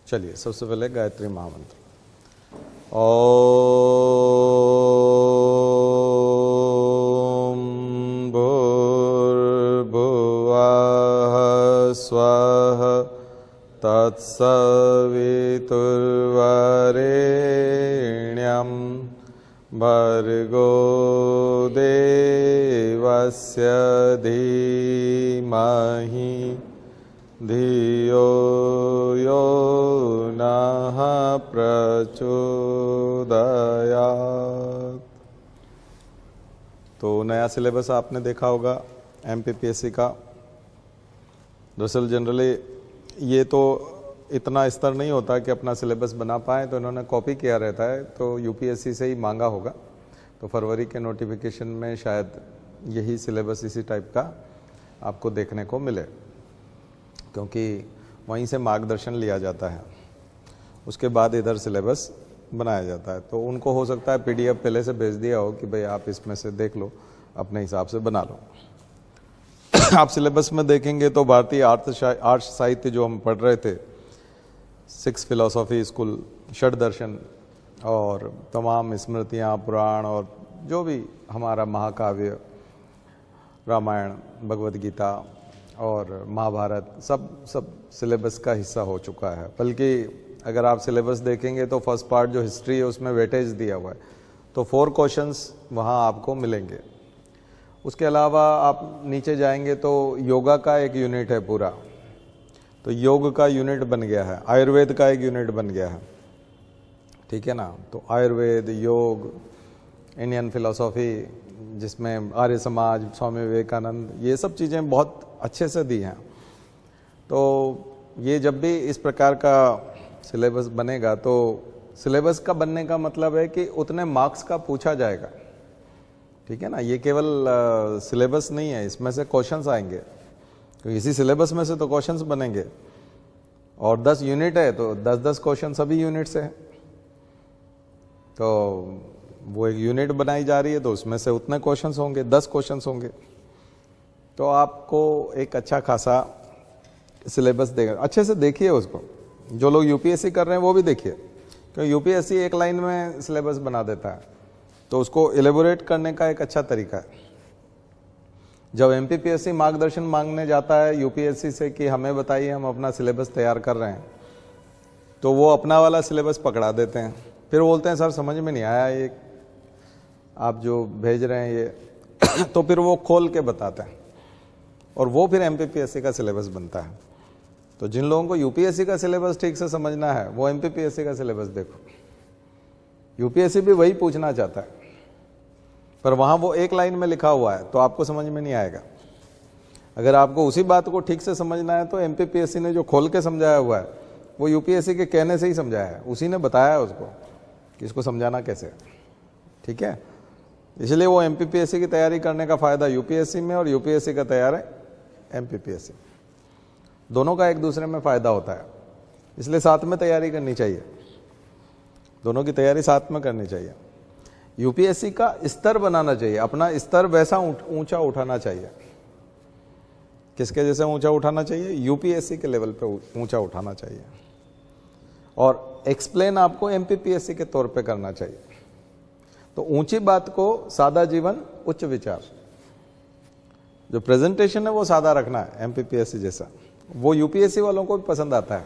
चलिए सबसे पहले गायत्री महामंत्र। ओम भूर्भुवः स्वः तत्सवितुर्वरेण्यं भर्गो देवस्य धीमहि धियो यो नः प्रचोदयात्। तो नया सिलेबस आपने देखा होगा एमपीपीएससी का। दरअसल जनरली ये तो इतना स्तर नहीं होता कि अपना सिलेबस बना पाए, तो इन्होंने कॉपी किया रहता है, तो यूपीएससी से ही मांगा होगा। तो फरवरी के नोटिफिकेशन में शायद यही सिलेबस इसी टाइप का आपको देखने को मिले, क्योंकि वहीं से मार्गदर्शन लिया जाता है, उसके बाद इधर सिलेबस बनाया जाता है। तो उनको हो सकता है पीडीएफ पहले से भेज दिया हो कि भाई आप इसमें से देख लो, अपने हिसाब से बना लो। आप सिलेबस में देखेंगे तो भारतीय आर्ट साहित्य जो हम पढ़ रहे थे, 6 फिलॉसफी स्कूल, षड दर्शन और तमाम स्मृतियाँ, पुराण और जो भी हमारा महाकाव्य, रामायण, भगवद गीता और महाभारत, सब सिलेबस का हिस्सा हो चुका है। बल्कि अगर आप सिलेबस देखेंगे तो फर्स्ट पार्ट जो हिस्ट्री है उसमें वेटेज दिया हुआ है, तो 4 क्वेश्चंस वहाँ आपको मिलेंगे। उसके अलावा आप नीचे जाएंगे तो योगा का एक यूनिट है पूरा, तो योग का यूनिट बन गया है, आयुर्वेद का एक यूनिट बन गया है, ठीक है ना। तो आयुर्वेद, योग, इंडियन फिलॉसफी, जिसमें आर्य समाज, स्वामी विवेकानंद, ये सब चीज़ें बहुत अच्छे से दी हैं। तो ये जब भी इस प्रकार का सिलेबस बनेगा, तो सिलेबस का बनने का मतलब है कि उतने मार्क्स का पूछा जाएगा, ठीक है ना। ये केवल सिलेबस नहीं है, इसमें से क्वेश्चंस आएंगे, तो इसी सिलेबस में से तो क्वेश्चंस बनेंगे। और 10 यूनिट है तो 10-10 क्वेश्चन सभी यूनिट से है, तो वो एक यूनिट बनाई जा रही है, तो उसमें से उतने क्वेश्चंस होंगे, 10 क्वेश्चंस होंगे। तो आपको एक अच्छा खासा सिलेबस देगा। अच्छे से देखिए उसको, जो लोग यूपीएससी कर रहे हैं वो भी देखिए, क्योंकि यूपीएससी एक लाइन में सिलेबस बना देता है, तो उसको एलेबोरेट करने का एक अच्छा तरीका है। जब एमपीपीएससी मार्गदर्शन मांगने जाता है यूपीएससी से कि हमें बताइए, हम अपना सिलेबस तैयार कर रहे हैं, तो वो अपना वाला सिलेबस पकड़ा देते हैं, फिर बोलते हैं सर समझ में नहीं आया ये आप जो भेज रहे हैं ये तो फिर वो खोल के बताते हैं, और वो फिर एमपीपीएससी का सिलेबस बनता है। तो जिन लोगों को यूपीएससी का सिलेबस ठीक से समझना है, वो एमपीपीएससी का सिलेबस देखो। यूपीएससी भी वही पूछना चाहता है, पर वहाँ वो एक लाइन में लिखा हुआ है, तो आपको समझ में नहीं आएगा। अगर आपको उसी बात को ठीक से समझना है, तो एमपीपीएससी ने जो खोल के समझाया हुआ है, वो यूपीएससी के कहने से ही समझाया है, उसी ने बताया है उसको कि इसको समझाना कैसे, ठीक है। इसलिए वो एमपीपीएससी की तैयारी करने का फ़ायदा यूपीएससी में, और यूपीएससी का तैयार है एमपीपीएससी, दोनों का एक दूसरे में फ़ायदा होता है। इसलिए साथ में तैयारी करनी चाहिए, दोनों की तैयारी साथ में करनी चाहिए। यूपीएससी का स्तर बनाना चाहिए, अपना स्तर वैसा ऊंचा उठाना चाहिए। किसके जैसे ऊंचा उठाना चाहिए? यूपीएससी के लेवल पे ऊंचा उठाना चाहिए, और एक्सप्लेन आपको एमपीपीएससी के तौर पे करना चाहिए। तो ऊंची बात को सादा जीवन उच्च विचार, जो प्रेजेंटेशन है वो सादा रखना है एमपीपीएससी जैसा, वो यूपीएससी वालों को भी पसंद आता है।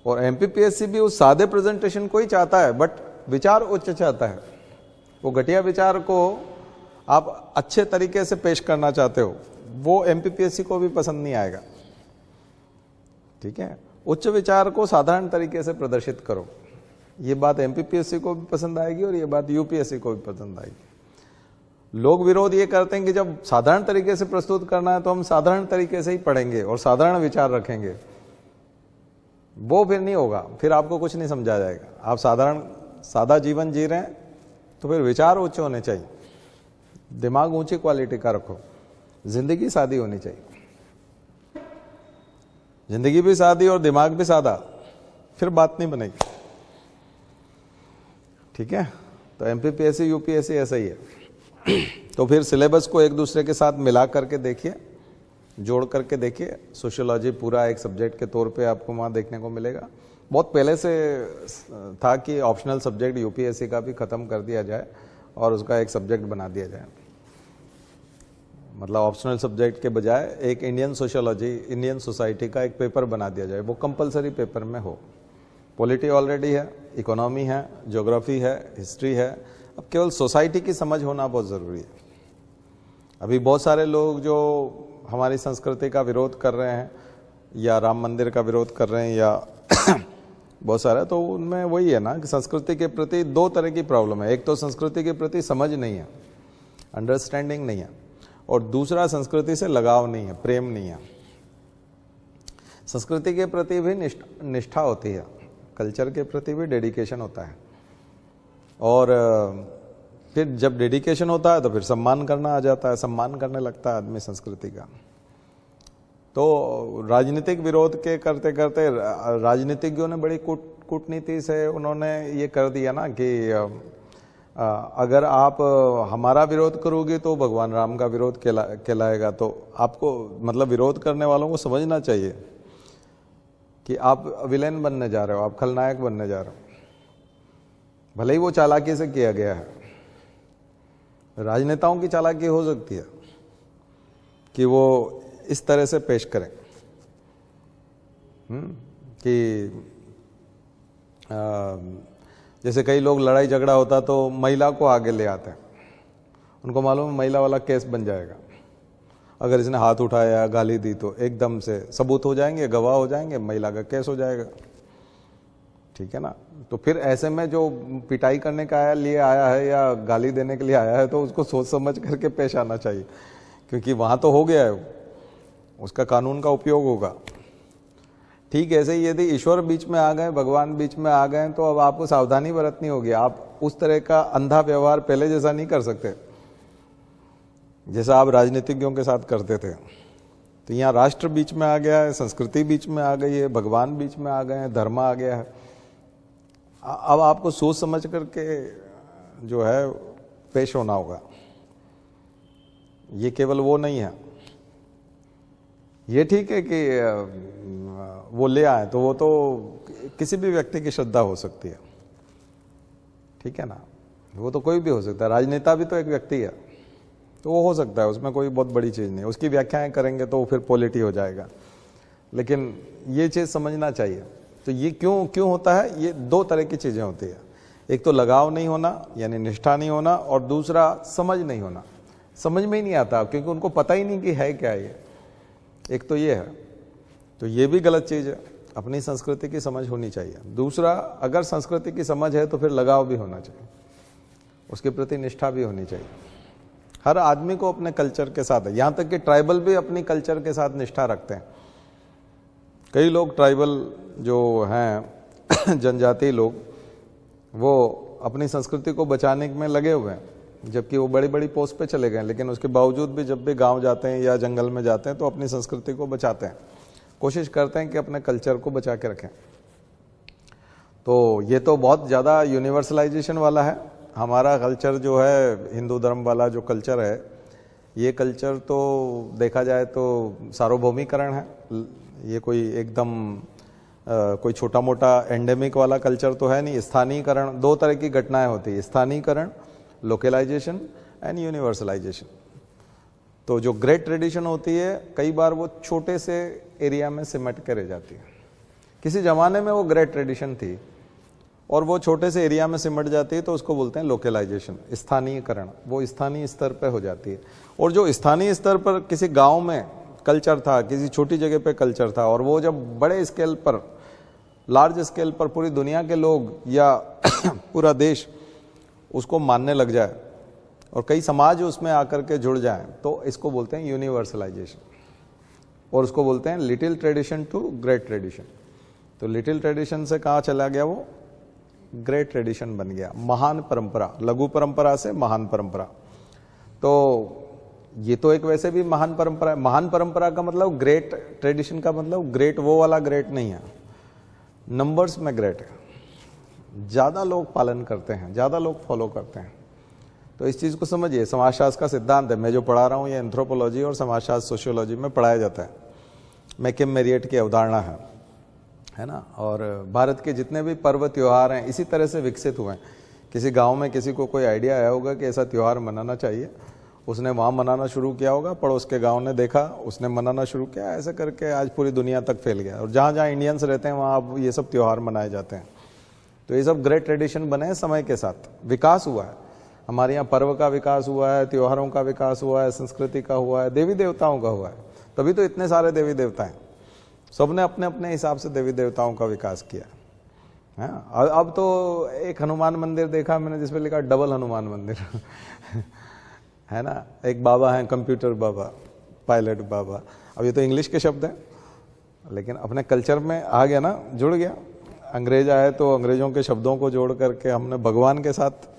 और एमपीपीएससी भी उस सादे प्रेजेंटेशन को ही चाहता है, बट विचार उच्च चाहता है। वो घटिया विचार को आप अच्छे तरीके से पेश करना चाहते हो, वो एमपीपीएससी को भी पसंद नहीं आएगा, ठीक है। उच्च विचार को साधारण तरीके से प्रदर्शित करो, ये बात एमपीपीएससी को भी पसंद आएगी, और ये बात यूपीएससी को भी पसंद आएगी। लोग विरोध ये करते हैं कि जब साधारण तरीके से प्रस्तुत करना है तो हम साधारण तरीके से ही पढ़ेंगे और साधारण विचार रखेंगे। वो फिर नहीं होगा, फिर आपको कुछ नहीं समझा जाएगा। आप सादा जीवन जी रहे हैं तो फिर विचार उच्च होने चाहिए, दिमाग ऊंची क्वालिटी का रखो, जिंदगी सादी होनी चाहिए। जिंदगी भी सादी और दिमाग भी सादा, फिर बात नहीं बनेगी, ठीक है। तो एमपीपीएससी यूपीएससी ऐसा ही है। तो फिर सिलेबस को एक दूसरे के साथ मिला करके देखिए, जोड़ करके देखिए, सोशियोलॉजी पूरा एक सब्जेक्ट के तौर पे आपको वहाँ देखने को मिलेगा। बहुत पहले से था कि ऑप्शनल सब्जेक्ट यूपीएससी का भी ख़त्म कर दिया जाए और उसका एक सब्जेक्ट बना दिया जाए, मतलब ऑप्शनल सब्जेक्ट के बजाय एक इंडियन सोशियोलॉजी, इंडियन सोसाइटी का एक पेपर बना दिया जाए, वो कंपलसरी पेपर में हो। पॉलिटी ऑलरेडी है, इकोनॉमी है, ज्योग्राफी है, हिस्ट्री है, अब केवल सोसाइटी की समझ होना बहुत ज़रूरी है। अभी बहुत सारे लोग जो हमारी संस्कृति का विरोध कर रहे हैं या राम मंदिर का विरोध कर रहे हैं या बहुत सारा, तो उनमें वही है ना कि संस्कृति के प्रति दो तरह की प्रॉब्लम है। एक तो संस्कृति के प्रति समझ नहीं है, अंडरस्टैंडिंग नहीं है, और दूसरा संस्कृति से लगाव नहीं है, प्रेम नहीं है। संस्कृति के प्रति भी निष्ठा होती है, कल्चर के प्रति भी डेडिकेशन होता है, और फिर जब डेडिकेशन होता है तो फिर सम्मान करना आ जाता है, सम्मान करने लगता है आदमी संस्कृति का। तो राजनीतिक विरोध के करते करते राजनीतिज्ञों ने बड़ी कूटनीति से उन्होंने ये कर दिया ना कि अगर आप हमारा विरोध करोगे तो भगवान राम का विरोध कहलाएगा। तो आपको मतलब विरोध करने वालों को समझना चाहिए कि आप विलेन बनने जा रहे हो, आप खलनायक बनने जा रहे हो। भले ही वो चालाकी से किया गया है, राजनेताओं की चालाकी हो सकती है कि वो इस तरह से पेश करें कि जैसे कई लोग लड़ाई झगड़ा होता तो महिला को आगे ले आते हैं, उनको मालूम है महिला वाला केस बन जाएगा, अगर इसने हाथ उठाया, गाली दी तो एकदम से सबूत हो जाएंगे, गवाह हो जाएंगे, महिला का केस हो जाएगा, ठीक है ना। तो फिर ऐसे में जो पिटाई करने का लिए आया है या गाली देने के लिए आया है तो उसको सोच समझ करके पेश आना चाहिए, क्योंकि वहां तो हो गया है, उसका कानून का उपयोग होगा। ठीक ऐसे ही यदि ईश्वर बीच में आ गए, भगवान बीच में आ गए, तो अब आपको सावधानी बरतनी होगी। आप उस तरह का अंधा व्यवहार पहले जैसा नहीं कर सकते जैसा आप राजनीतिज्ञों के साथ करते थे। तो यहाँ राष्ट्र बीच में आ गया है, संस्कृति बीच में आ गई है, भगवान बीच में आ गए हैं, धर्म आ गया है। अब आपको सोच समझ करके जो है पेश होना होगा। ये केवल वो नहीं है, ये ठीक है कि वो ले आए तो वो तो किसी भी व्यक्ति की श्रद्धा हो सकती है, ठीक है ना, वो तो कोई भी हो सकता है। राजनेता भी तो एक व्यक्ति है, तो वो हो सकता है, उसमें कोई बहुत बड़ी चीज़ नहीं। उसकी व्याख्याएं करेंगे तो फिर पॉलिटी हो जाएगा, लेकिन ये चीज़ समझना चाहिए। तो ये क्यों होता है? ये दो तरह की चीज़ें होती है, एक तो लगाव नहीं होना यानी निष्ठा नहीं होना, और दूसरा समझ नहीं होना। समझ में ही नहीं आता क्योंकि उनको पता ही नहीं कि है क्या ये। एक तो ये है, तो ये भी गलत चीज़ है। अपनी संस्कृति की समझ होनी चाहिए। दूसरा, अगर संस्कृति की समझ है तो फिर लगाव भी होना चाहिए, उसके प्रति निष्ठा भी होनी चाहिए। हर आदमी को अपने कल्चर के साथ है, यहाँ तक कि ट्राइबल भी अपनी कल्चर के साथ निष्ठा रखते हैं। कई लोग ट्राइबल जो हैं जनजाति लोग, वो अपनी संस्कृति को बचाने में लगे हुए हैं, जबकि वो बड़ी बड़ी पोस्ट पे चले गए, लेकिन उसके बावजूद भी जब भी गांव जाते हैं या जंगल में जाते हैं तो अपनी संस्कृति को बचाते हैं, कोशिश करते हैं कि अपने कल्चर को बचा के रखें। तो ये तो बहुत ज़्यादा यूनिवर्सलाइजेशन वाला है। हमारा कल्चर जो है, हिंदू धर्म वाला जो कल्चर है, ये कल्चर तो देखा जाए तो सार्वभौमिकरण है। ये कोई एकदम कोई छोटा मोटा एंडेमिक वाला कल्चर तो है नहीं। स्थानीयकरण, दो तरह की घटनाएं होती है, स्थानीयकरण, लोकलाइजेशन एंड यूनिवर्सलाइजेशन। तो जो ग्रेट ट्रेडिशन होती है, कई बार वो छोटे से एरिया में सिमट के रह जाती है। किसी जमाने में वो ग्रेट ट्रेडिशन थी और वो छोटे से एरिया में सिमट जाती है, तो उसको बोलते हैं लोकलाइजेशन, स्थानीयकरण। वो स्थानीय स्तर पर हो जाती है। और जो स्थानीय स्तर पर किसी गांव में कल्चर था, किसी छोटी जगह पे कल्चर था, और वो जब बड़े स्केल पर, लार्ज स्केल पर पूरी दुनिया के लोग या पूरा देश उसको मानने लग जाए और कई समाज उसमें आकर के जुड़ जाएं, तो इसको बोलते हैं यूनिवर्सलाइजेशन। और उसको बोलते हैं little tradition to great tradition. तो लिटिल ट्रेडिशन से कहाँ चला गया, वो ग्रेट ट्रेडिशन बन गया। महान परंपरा, लघु परंपरा से महान परंपरा। तो ये तो एक वैसे भी महान परंपरा है। महान परंपरा का मतलब, ग्रेट ट्रेडिशन का मतलब, ग्रेट वो वाला ग्रेट नहीं है, नंबर्स में ग्रेट है। ज़्यादा लोग पालन करते हैं, ज़्यादा लोग फॉलो करते हैं। तो इस चीज़ को समझिए, समाजशास्त्र का सिद्धांत है, मैं जो पढ़ा रहा हूँ ये एंथ्रोपोलॉजी और समाजशास्त्र सोशियोलॉजी में पढ़ाया जाता है। मैकम मेरियट की अवधारणा है ना। और भारत के जितने भी पर्व त्यौहार हैं इसी तरह से विकसित हुए हैं। किसी गांव में किसी को कोई आइडिया आया होगा कि ऐसा त्यौहार मनाना चाहिए, उसने वहाँ मनाना शुरू किया होगा, पड़ोस के गांव ने देखा, उसने मनाना शुरू किया, ऐसे करके आज पूरी दुनिया तक फैल गया। और जहाँ जहाँ इंडियंस रहते हैं वहाँ अब ये सब त्यौहार मनाए जाते हैं। तो ये सब ग्रेट ट्रेडिशन बने हैं, समय के साथ विकास हुआ है। हमारे यहाँ पर्व का विकास हुआ है, त्योहारों का विकास हुआ है, संस्कृति का हुआ है, देवी देवताओं का हुआ है, तभी तो इतने सारे देवी देवता हैं। सबने अपने अपने हिसाब से देवी देवताओं का विकास किया है। अब तो एक हनुमान मंदिर देखा मैंने जिसपे लिखा डबल हनुमान मंदिर है ना। एक बाबा है कंप्यूटर बाबा, पायलट बाबा। अब ये तो इंग्लिश के शब्द हैं, लेकिन अपने कल्चर में आ गया ना, जुड़ गया। अंग्रेज आए तो अंग्रेजों के शब्दों को जोड़ करके हमने भगवान के साथ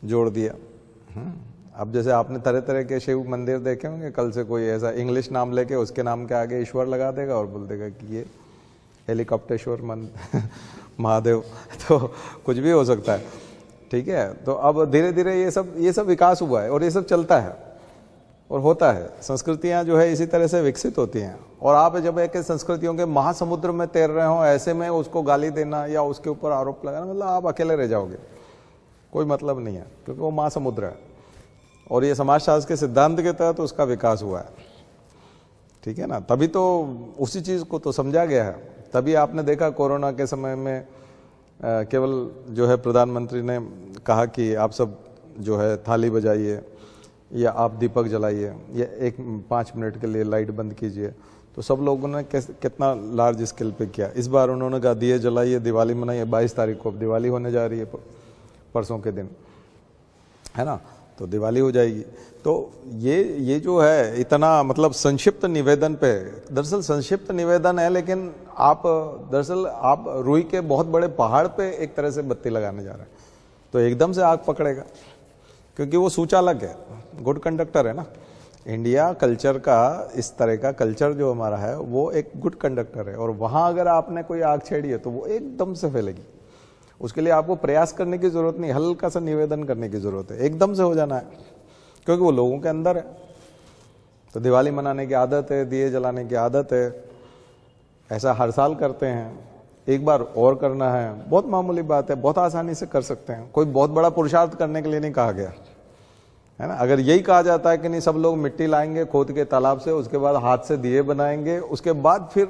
जोड़ दिया। अब जैसे आपने तरह तरह के शिव मंदिर देखे होंगे, कल से कोई ऐसा इंग्लिश नाम लेके उसके नाम के आगे ईश्वर लगा देगा और बोल देगा कि ये हेलीकॉप्टेश्वर महादेव। तो कुछ भी हो सकता है, ठीक है। तो अब धीरे धीरे ये सब विकास हुआ है और ये सब चलता है और होता है। संस्कृतियां जो है इसी तरह से विकसित होती हैं। और आप जब एक संस्कृतियों के महासमुद्र में तैर रहे हो, ऐसे में उसको गाली देना या उसके ऊपर आरोप लगाना, मतलब आप अकेले रह जाओगे, कोई मतलब नहीं है, क्योंकि वो महासमुद्र है। और ये समाजशास्त्र के सिद्धांत के तहत उसका विकास हुआ है, ठीक है ना। तभी तो उसी चीज़ को तो समझा गया है। तभी आपने देखा कोरोना के समय में केवल जो है प्रधानमंत्री ने कहा कि आप सब जो है थाली बजाइए या आप दीपक जलाइए या 5 मिनट के लिए लाइट बंद कीजिए। तो सब लोगों ने कितना लार्ज स्केल पे किया। इस बार उन्होंने कहा दिए जलाइए, दिवाली मनाइए। 22 तारीख को अब दिवाली होने जा रही है, परसों के दिन, है ना। तो दिवाली हो जाएगी। तो ये जो है इतना मतलब संक्षिप्त निवेदन पे, दरअसल संक्षिप्त निवेदन है, लेकिन दरअसल आप रुई के बहुत बड़े पहाड़ पे एक तरह से बत्ती लगाने जा रहे हैं, तो एकदम से आग पकड़ेगा, क्योंकि वो सूचालक है, गुड कंडक्टर है ना। इंडिया कल्चर का, इस तरह का कल्चर जो हमारा है वो एक गुड कंडक्टर है। और वहाँ अगर आपने कोई आग छेड़ी है तो वो एकदम से फैलेगी। उसके लिए आपको प्रयास करने की जरूरत नहीं, हल्का सा निवेदन करने की जरूरत है, एकदम से हो जाना है, क्योंकि वो लोगों के अंदर है। तो दिवाली मनाने की आदत है, दिए जलाने की आदत है, ऐसा हर साल करते हैं, एक बार और करना है, बहुत मामूली बात है, बहुत आसानी से कर सकते हैं। कोई बहुत बड़ा पुरुषार्थ करने के लिए नहीं कहा गया है ना। अगर यही कहा जाता है कि नहीं सब लोग मिट्टी लाएंगे खोद के तालाब से, उसके बाद हाथ से दिए बनाएंगे, उसके बाद फिर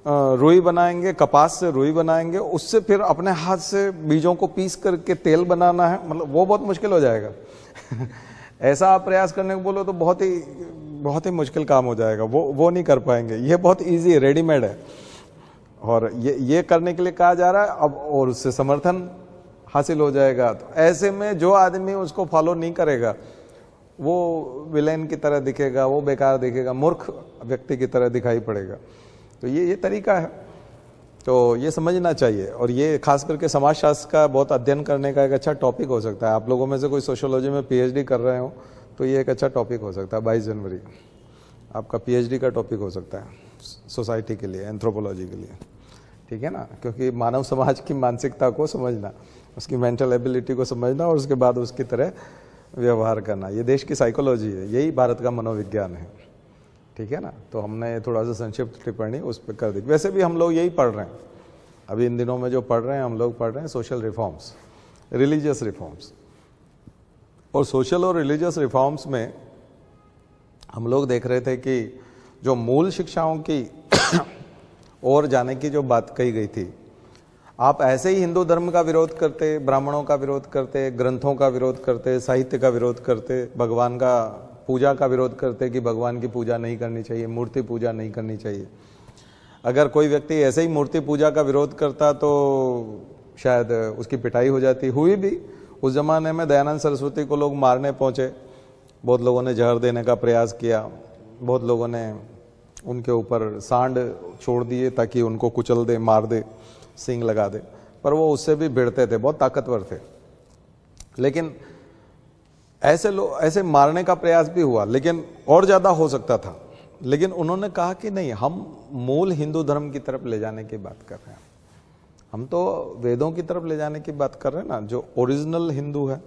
रुई बनाएंगे, कपास से रुई बनाएंगे, उससे फिर अपने हाथ से बीजों को पीस करके तेल बनाना है, मतलब वो बहुत मुश्किल हो जाएगा ऐसा आप प्रयास करने को बोलो तो बहुत ही मुश्किल काम हो जाएगा, वो नहीं कर पाएंगे। ये बहुत इजी है, रेडीमेड है। और ये करने के लिए कहा जा रहा है अब, और उससे समर्थन हासिल हो जाएगा। तो ऐसे में जो आदमी उसको फॉलो नहीं करेगा वो विलेन की तरह दिखेगा, वो बेकार दिखेगा, मूर्ख व्यक्ति की तरह दिखाई पड़ेगा। तो ये तरीका है, तो ये समझना चाहिए। और ये खास करके समाजशास्त्र का बहुत अध्ययन करने का एक अच्छा टॉपिक हो सकता है। आप लोगों में से कोई सोशियोलॉजी में पीएचडी कर रहे हो तो ये एक अच्छा टॉपिक हो सकता है। 22 जनवरी आपका पीएचडी का टॉपिक हो सकता है सोसाइटी के लिए, एंथ्रोपोलॉजी के लिए, ठीक है ना। क्योंकि मानव समाज की मानसिकता को समझना, उसकी मेंटल एबिलिटी को समझना और उसके बाद उसकी तरह व्यवहार करना, ये देश की साइकोलॉजी है, यही भारत का मनोविज्ञान है, ठीक है ना। तो हमने थोड़ा सा संक्षिप्त टिप्पणी उस पर कर दी। वैसे भी हम लोग यही पढ़ रहे हैं अभी इन दिनों में, जो पढ़ रहे हैं हम लोग पढ़ रहे हैं सोशल रिफॉर्म्स, रिलीजियस रिफॉर्म्स। और सोशल और रिलीजियस रिफॉर्म्स में हम लोग देख रहे थे कि जो मूल शिक्षाओं की ओर जाने की जो बात कही गई थी, आप ऐसे ही हिंदू धर्म का विरोध करते, ब्राह्मणों का विरोध करते, ग्रंथों का विरोध करते, साहित्य का विरोध करते, भगवान का पूजा का विरोध करते कि भगवान की पूजा नहीं करनी चाहिए, मूर्ति पूजा नहीं करनी चाहिए। अगर कोई व्यक्ति ऐसे ही मूर्ति पूजा का विरोध करता तो शायद उसकी पिटाई हो जाती, हुई भी। उस जमाने में दयानंद सरस्वती को लोग मारने पहुंचे, बहुत लोगों ने जहर देने का प्रयास किया, बहुत लोगों ने उनके ऊपर सांड छोड़ दिए ताकि उनको कुचल दे, मार दे, सींग लगा दे, पर वो उससे भी भिड़ते थे, बहुत ताकतवर थे। लेकिन ऐसे मारने का प्रयास भी हुआ, लेकिन और ज्यादा हो सकता था। लेकिन उन्होंने कहा कि नहीं, हम मूल हिंदू धर्म की तरफ ले जाने की बात कर रहे हैं, हम तो वेदों की तरफ ले जाने की बात कर रहे हैं ना, जो ओरिजिनल हिंदू है,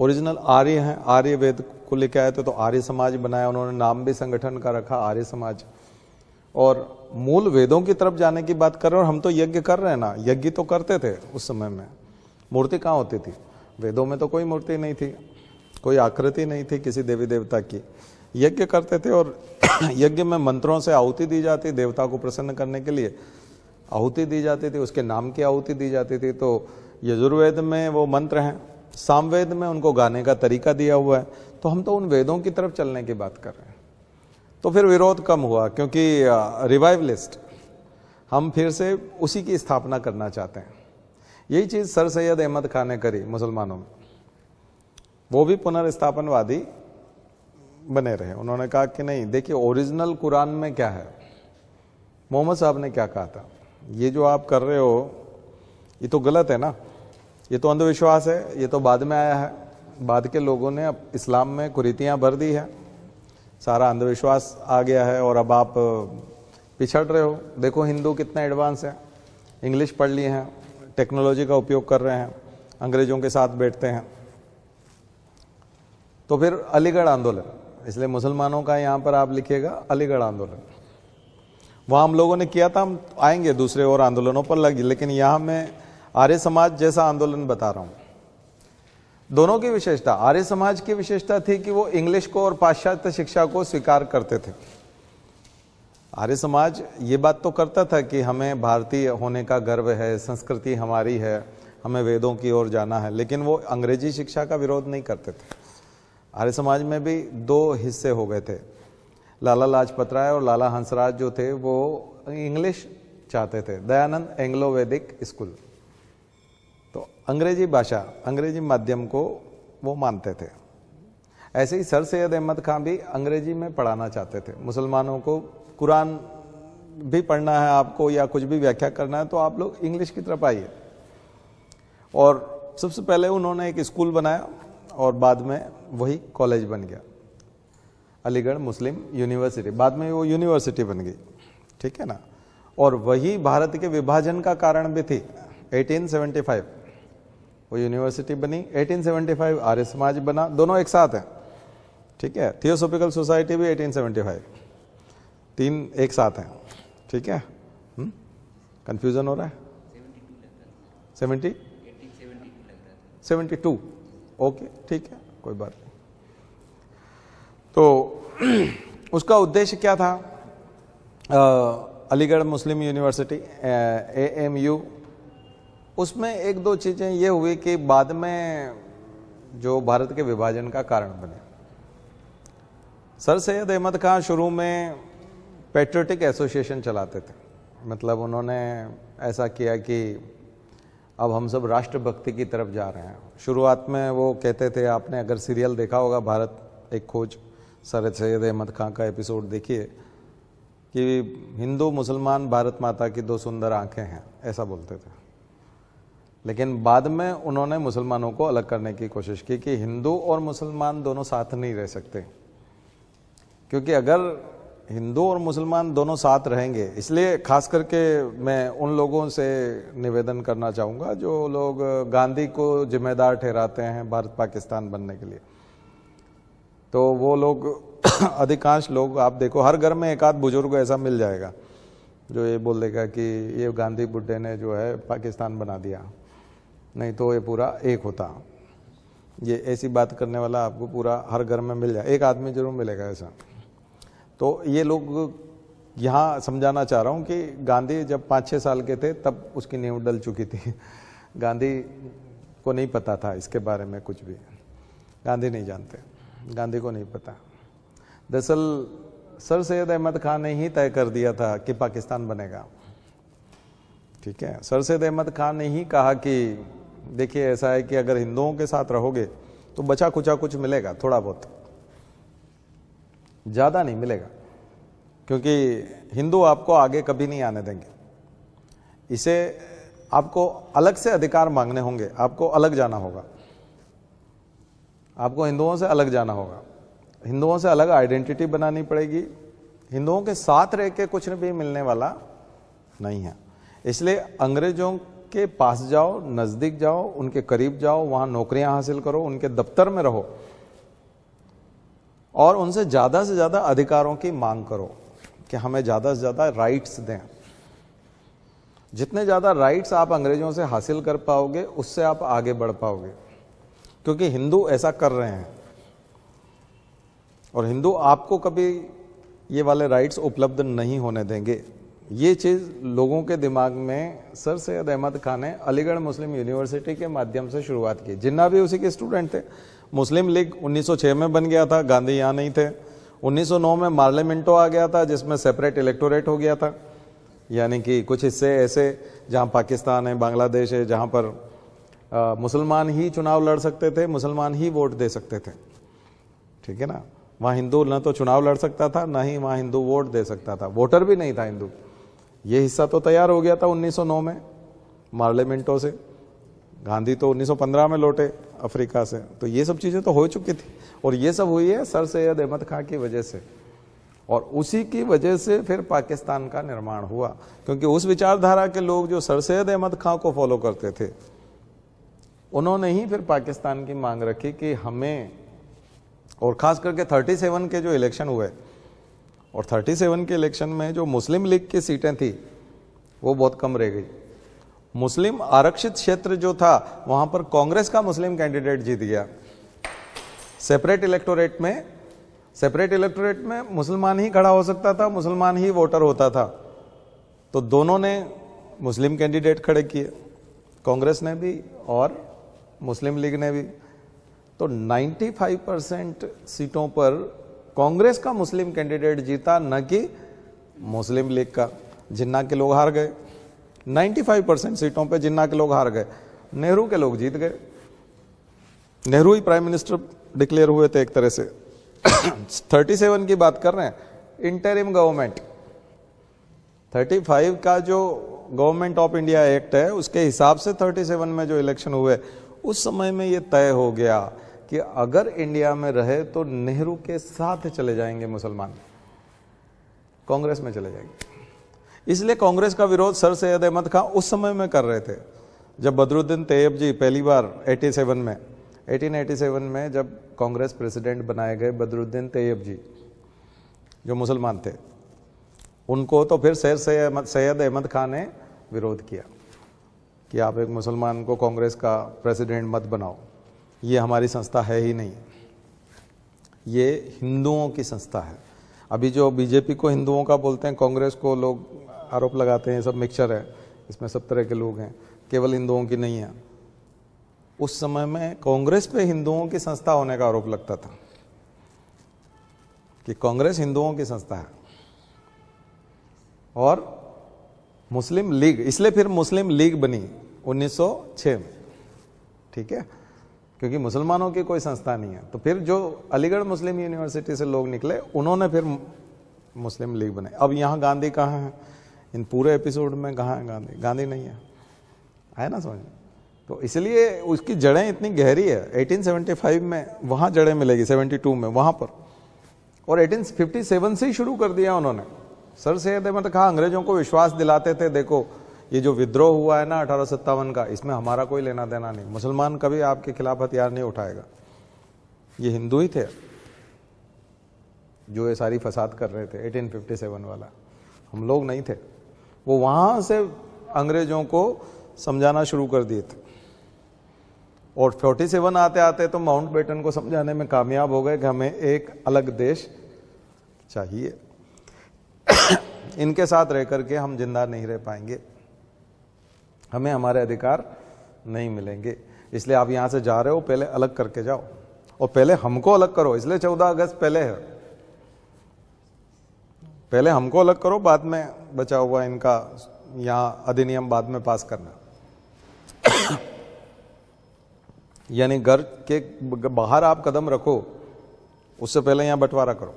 ओरिजिनल आर्य हैं, आर्य वेद को लेके आए थे तो आर्य समाज बनाया उन्होंने, नाम भी संगठन का रखा आर्य समाज। और मूल वेदों की तरफ जाने की बात कर रहे हैं, और हम तो यज्ञ कर रहे हैं ना, यज्ञ तो करते थे उस समय में, मूर्ति कहाँ होती थी? वेदों में तो कोई मूर्ति नहीं थी, कोई आकृति नहीं थी किसी देवी देवता की, यज्ञ करते थे। और यज्ञ में मंत्रों से आहुति दी जाती, देवता को प्रसन्न करने के लिए आहुति दी जाती थी, उसके नाम की आहुति दी जाती थी। तो यजुर्वेद में वो मंत्र हैं, सामवेद में उनको गाने का तरीका दिया हुआ है। तो हम तो उन वेदों की तरफ चलने की बात कर रहे हैं। तो फिर विरोध कम हुआ, क्योंकि रिवाइवलिस्ट, हम फिर से उसी की स्थापना करना चाहते हैं। यही चीज सर सैयद अहमद खान ने करी मुसलमानों में, वो भी पुनर्स्थापनवादी बने रहे। उन्होंने कहा कि नहीं, देखिए ओरिजिनल कुरान में क्या है, मोहम्मद साहब ने क्या कहा था, ये जो आप कर रहे हो ये तो गलत है ना, ये तो अंधविश्वास है, ये तो बाद में आया है, बाद के लोगों ने अब इस्लाम में कुरीतियां भर दी है, सारा अंधविश्वास आ गया है और अब आप पिछड़ रहे हो। देखो हिंदू कितना एडवांस है, इंग्लिश पढ़ लिए हैं, टेक्नोलॉजी का उपयोग कर रहे हैं, अंग्रेजों के साथ बैठते हैं। तो फिर अलीगढ़ आंदोलन, इसलिए मुसलमानों का यहाँ पर आप लिखिएगा अलीगढ़ आंदोलन, वहाँ हम लोगों ने किया था, हम आएंगे दूसरे और आंदोलनों पर लगी, लेकिन यहाँ मैं आर्य समाज जैसा आंदोलन बता रहा हूँ। दोनों की विशेषता, आर्य समाज की विशेषता थी कि वो इंग्लिश को और पाश्चात्य शिक्षा को स्वीकार करते थे। आर्य समाज ये बात तो करता था कि हमें भारतीय होने का गर्व है, संस्कृति हमारी है, हमें वेदों की ओर जाना है, लेकिन वो अंग्रेजी शिक्षा का विरोध नहीं करते थे। आर्य समाज में भी दो हिस्से हो गए थे, लाला लाजपत राय और लाला हंसराज जो थे वो इंग्लिश चाहते थे, दयानंद एंग्लो वैदिक स्कूल, तो अंग्रेजी भाषा, अंग्रेजी माध्यम को वो मानते थे। ऐसे ही सर सैयद अहमद खान भी अंग्रेजी में पढ़ाना चाहते थे मुसलमानों को। कुरान भी पढ़ना है आपको या कुछ भी व्याख्या करना है तो आप लोग इंग्लिश की तरफ आइए। और सबसे पहले उन्होंने एक स्कूल बनाया और बाद में वही कॉलेज बन गया, अलीगढ़ मुस्लिम यूनिवर्सिटी, बाद में वो यूनिवर्सिटी बन गई, ठीक है ना। और वही भारत के विभाजन का कारण भी थी। 1875 वो यूनिवर्सिटी बनी, 1875 आर्य समाज बना, दोनों एक साथ हैं, ठीक है। थियोसॉफिकल सोसाइटी भी 1875, तीन एक साथ हैं, ठीक है। कंफ्यूजन हो रहा है? 72 ओके, ठीक है, कोई बात नहीं। तो उसका उद्देश्य क्या था? अलीगढ़ मुस्लिम यूनिवर्सिटी AMU, उसमें एक दो चीजें ये हुई कि बाद में जो भारत के विभाजन का कारण बने। सर सैयद अहमद खान शुरू में पैट्रियोटिक एसोसिएशन चलाते थे, मतलब उन्होंने ऐसा किया कि अब हम सब राष्ट्रभक्ति की तरफ जा रहे हैं। शुरुआत में वो कहते थे, आपने अगर सीरियल देखा होगा भारत एक खोज, सर सैयद अहमद खान का एपिसोड देखिए, कि हिंदू मुसलमान भारत माता की दो सुंदर आंखें हैं, ऐसा बोलते थे। लेकिन बाद में उन्होंने मुसलमानों को अलग करने की कोशिश की कि हिंदू और मुसलमान दोनों साथ नहीं रह सकते, क्योंकि अगर हिंदू और मुसलमान दोनों साथ रहेंगे, इसलिए खास करके मैं उन लोगों से निवेदन करना चाहूँगा जो लोग गांधी को जिम्मेदार ठहराते हैं भारत पाकिस्तान बनने के लिए। तो वो लोग अधिकांश लोग, आप देखो हर घर में एक आध बुजुर्ग ऐसा मिल जाएगा जो ये बोल देगा कि ये गांधी बुड्ढे ने जो है पाकिस्तान बना दिया, नहीं तो ये पूरा एक होता। ये ऐसी बात करने वाला आपको पूरा हर घर में मिल जाए, एक आदमी जरूर मिलेगा ऐसा। तो ये लोग यहाँ समझाना चाह रहा हूँ कि गांधी जब 5-6 साल के थे तब उसकी नींव डल चुकी थी। गांधी को नहीं पता था इसके बारे में कुछ भी, गांधी नहीं जानते, गांधी को नहीं पता। दरअसल सर सैयद अहमद खान ने ही तय कर दिया था कि पाकिस्तान बनेगा, ठीक है। सर सैयद अहमद खान ने ही कहा कि देखिए ऐसा है कि अगर हिंदुओं के साथ रहोगे तो बचा कुचा कुछ मिलेगा, थोड़ा बहुत, ज्यादा नहीं मिलेगा, क्योंकि हिंदू आपको आगे कभी नहीं आने देंगे। इसे आपको अलग से अधिकार मांगने होंगे, आपको अलग जाना होगा, आपको हिंदुओं से अलग जाना होगा, हिंदुओं से अलग आइडेंटिटी बनानी पड़ेगी। हिंदुओं के साथ रह के कुछ भी मिलने वाला नहीं है। इसलिए अंग्रेजों उनके पास जाओ, नज़दीक जाओ, उनके करीब जाओ, वहाँ नौकरियां हासिल करो, उनके दफ्तर में रहो और उनसे ज़्यादा से ज़्यादा अधिकारों की मांग करो कि हमें ज़्यादा से ज़्यादा राइट्स दें। जितने ज़्यादा राइट्स आप अंग्रेज़ों से हासिल कर पाओगे उससे आप आगे बढ़ पाओगे, क्योंकि हिंदू ऐसा कर रहे हैं और हिंदू आपको कभी ये वाले राइट्स उपलब्ध नहीं होने देंगे। ये चीज़ लोगों के दिमाग में सर सैयद अहमद खान ने अलीगढ़ मुस्लिम यूनिवर्सिटी के माध्यम से शुरुआत की। जिन्ना भी उसी के स्टूडेंट थे। मुस्लिम लीग 1906 में बन गया था, गांधी यहाँ नहीं थे। 1909 में पार्लियामेंटो आ गया था जिसमें सेपरेट इलेक्टोरेट हो गया था, यानी कि कुछ हिस्से ऐसे जहाँ पाकिस्तान है, बांग्लादेश है, जहाँ पर मुसलमान ही चुनाव लड़ सकते थे, मुसलमान ही वोट दे सकते थे, ठीक है ना। वहाँ हिंदू न तो चुनाव लड़ सकता था, ना ही वहाँ हिंदू वोट दे सकता था, वोटर भी नहीं था हिंदू। ये हिस्सा तो तैयार हो गया था 1909 में पार्लियामेंटो से। गांधी तो 1915 में लौटे अफ्रीका से, तो ये सब चीज़ें तो हो चुकी थी और ये सब हुई है सर सैयद अहमद खान की वजह से। और उसी की वजह से फिर पाकिस्तान का निर्माण हुआ, क्योंकि उस विचारधारा के लोग जो सर सैयद अहमद खान को फॉलो करते थे, उन्होंने ही फिर पाकिस्तान की मांग रखी कि हमें, और ख़ास करके 37 के जो इलेक्शन हुए, और 37 के इलेक्शन में जो मुस्लिम लीग की सीटें थी वो बहुत कम रह गई। मुस्लिम आरक्षित क्षेत्र जो था वहाँ पर कांग्रेस का मुस्लिम कैंडिडेट जीत गया। सेपरेट इलेक्टोरेट में मुसलमान ही खड़ा हो सकता था, मुसलमान ही वोटर होता था, तो दोनों ने मुस्लिम कैंडिडेट खड़े किए, कांग्रेस ने भी और मुस्लिम लीग ने भी। तो 95% सीटों पर कांग्रेस का मुस्लिम कैंडिडेट जीता, न कि मुस्लिम लीग का। जिन्ना के लोग हार गए 95% सीटों पे, जिन्ना के लोग हार गए, नेहरू के लोग जीत गए। नेहरू ही प्राइम मिनिस्टर डिक्लेयर हुए थे एक तरह से। 37 की बात कर रहे हैं, इंटरिम गवर्नमेंट। 35 का जो गवर्नमेंट ऑफ इंडिया एक्ट है उसके हिसाब से 37 में जो इलेक्शन हुए, उस समय में ये तय हो गया कि अगर इंडिया में रहे तो नेहरू के साथ चले जाएंगे मुसलमान, कांग्रेस में चले जाएंगे। इसलिए कांग्रेस का विरोध सर सैयद अहमद खान उस समय में कर रहे थे, जब बदरुद्दीन तैयब जी पहली बार 1887 में जब कांग्रेस प्रेसिडेंट बनाए गए, बदरुद्दीन तैयब जी जो मुसलमान थे, उनको तो फिर सर सैयद अहमद खान ने विरोध किया कि आप एक मुसलमान को कांग्रेस का प्रेसिडेंट मत बनाओ, ये हमारी संस्था है ही नहीं, ये हिंदुओं की संस्था है। अभी जो बीजेपी को हिंदुओं का बोलते हैं, कांग्रेस को लोग आरोप लगाते हैं सब मिक्सचर है, इसमें सब तरह के लोग हैं, केवल हिंदुओं की नहीं है। उस समय में कांग्रेस पे हिंदुओं की संस्था होने का आरोप लगता था कि कांग्रेस हिंदुओं की संस्था है। और मुस्लिम लीग, इसलिए फिर मुस्लिम लीग बनी 1906 में, ठीक है, क्योंकि मुसलमानों की कोई संस्था नहीं है। तो फिर जो अलीगढ़ मुस्लिम यूनिवर्सिटी से लोग निकले, उन्होंने फिर मुस्लिम लीग बनाई। अब यहाँ गांधी कहाँ है? इन पूरे एपिसोड में कहाँ है गांधी? गांधी नहीं है, आया ना समझ? तो इसलिए उसकी जड़ें इतनी गहरी है। 1875 में वहाँ जड़ें मिलेगी, 72 में वहाँ पर, और 1857 से ही शुरू कर दिया उन्होंने। सर सैयद अहमद खान अंग्रेजों को विश्वास दिलाते थे, देखो ये जो विद्रोह हुआ है ना 1857 का, इसमें हमारा कोई लेना देना नहीं, मुसलमान कभी आपके खिलाफ हथियार नहीं उठाएगा, ये हिंदू ही थे जो ये सारी फसाद कर रहे थे 1857 वाला, हम लोग नहीं थे। वो वहाँ से अंग्रेजों को समझाना शुरू कर दिए थे, और 47 आते आते तो माउंटबेटन को समझाने में कामयाब हो गए कि हमें एक अलग देश चाहिए, इनके साथ रह करके हम जिंदा नहीं रह पाएंगे, हमें हमारे अधिकार नहीं मिलेंगे, इसलिए आप यहाँ से जा रहे हो पहले अलग करके जाओ, और पहले हमको अलग करो। इसलिए 14 अगस्त पहले है, पहले हमको अलग करो, बाद में बचा हुआ इनका यहाँ अधिनियम बाद में पास करना। यानी घर के बाहर आप कदम रखो, उससे पहले यहाँ बंटवारा करो,